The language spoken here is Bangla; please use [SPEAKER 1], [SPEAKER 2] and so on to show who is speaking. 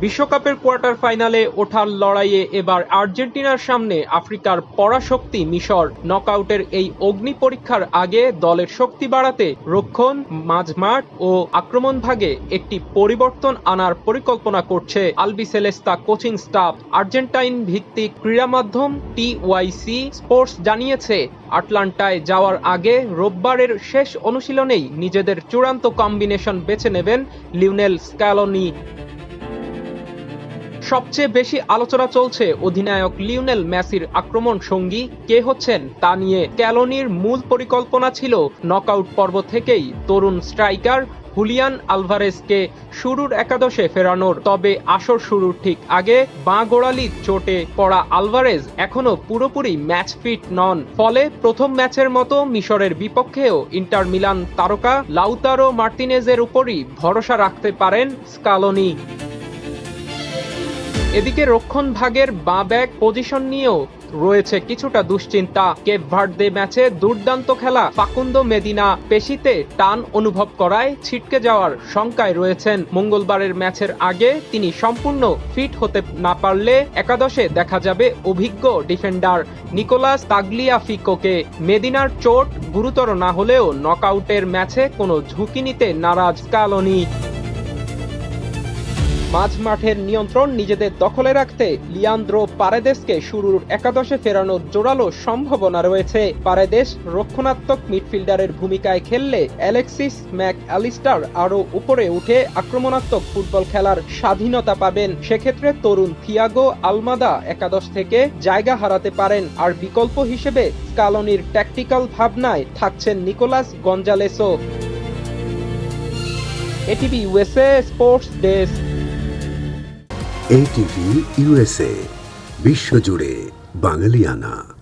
[SPEAKER 1] বিশ্বকাপের কোয়ার্টার ফাইনালে ওঠার লড়াইয়ে এবার আর্জেন্টিনার সামনে আফ্রিকার পরাশক্তি মিশর। নকআউটের এই অগ্নি পরীক্ষার আগে দলের শক্তি বাড়াতে রক্ষণ, মাঝমাঠ ও আক্রমণ ভাগে একটি পরিবর্তন আনার পরিকল্পনা করছে আলবিসেলেস্তা কোচিং স্টাফ। আর্জেন্টাইন ভিত্তিক ক্রীড়া মাধ্যম TYC স্পোর্টস জানিয়েছে, আটলান্টায় যাওয়ার আগে রোববারের শেষ অনুশীলনেই নিজেদের চূড়ান্ত কম্বিনেশন বেছে নেবেন লিওনেল স্ক্যালোনি। সবচেয়ে বেশি আলোচনা চলছে অধিনায়ক লিওনেল মেসির আক্রমণ সঙ্গী কে হচ্ছেন তা নিয়ে। স্ক্যালোনির মূল পরিকল্পনা ছিল নকআউট পর্ব থেকেই তরুণ স্ট্রাইকার হুলিয়ান আলভারেজকে শুরুর একাদশে ফেরানোর। তবে আসর শুরুর ঠিক আগে বাঁ গোড়ালির চোটে পড়া আলভারেজ এখনো পুরোপুরি ম্যাচ ফিট নন। ফলে প্রথম ম্যাচের মতো মিশরের বিপক্ষেও ইন্টার মিলান তারকা লাউতারো মার্তিনেজের উপরই ভরসা রাখতে পারেন স্ক্যালোনি। এদিকে রক্ষণ ভাগের বাঁ ব্যাক পজিশন নিয়েও রয়েছে কিছুটা দুশ্চিন্তা। কেপ ভার্দে ম্যাচে দুর্দান্ত খেলা ফাকুন্দো মেদিনা পেশিতে টান অনুভব করায় ছিটকে যাওয়ার শঙ্কায় রয়েছেন। মঙ্গলবারের ম্যাচের আগে তিনি সম্পূর্ণ ফিট হতে না পারলে একাদশে দেখা যাবে অভিজ্ঞ ডিফেন্ডার নিকোলাস তাগলিয়াফিকোকে। মেদিনার চোট গুরুতর না হলেও নকআউটের ম্যাচে কোনো ঝুঁকি নিতে নারাজ স্ক্যালোনি। মাঝমাঠের নিয়ন্ত্রণ নিজেদের দখলে রাখতে লিয়ান্দ্রো পারেদেসকে শুরুর একাদশে ফেরানোর জোরালো সম্ভাবনা রয়েছে। পারেদেস রক্ষণাত্মক মিডফিল্ডারের ভূমিকায় খেললে অ্যালেক্সিস ম্যাক অ্যালিস্টার আরও উপরে উঠে আক্রমণাত্মক ফুটবল খেলার স্বাধীনতা পাবেন। সেক্ষেত্রে তরুণ থিয়াগো আলমাদা একাদশ থেকে জায়গা হারাতে পারেন। আর বিকল্প হিসেবে স্ক্যালোনির ট্যাকটিক্যাল ভাবনায় থাকছেন নিকোলাস গঞ্জালেসও। ATV USA sports desk.
[SPEAKER 2] ATV USA বিশ্বজুড়ে বাঙালিয়ানা।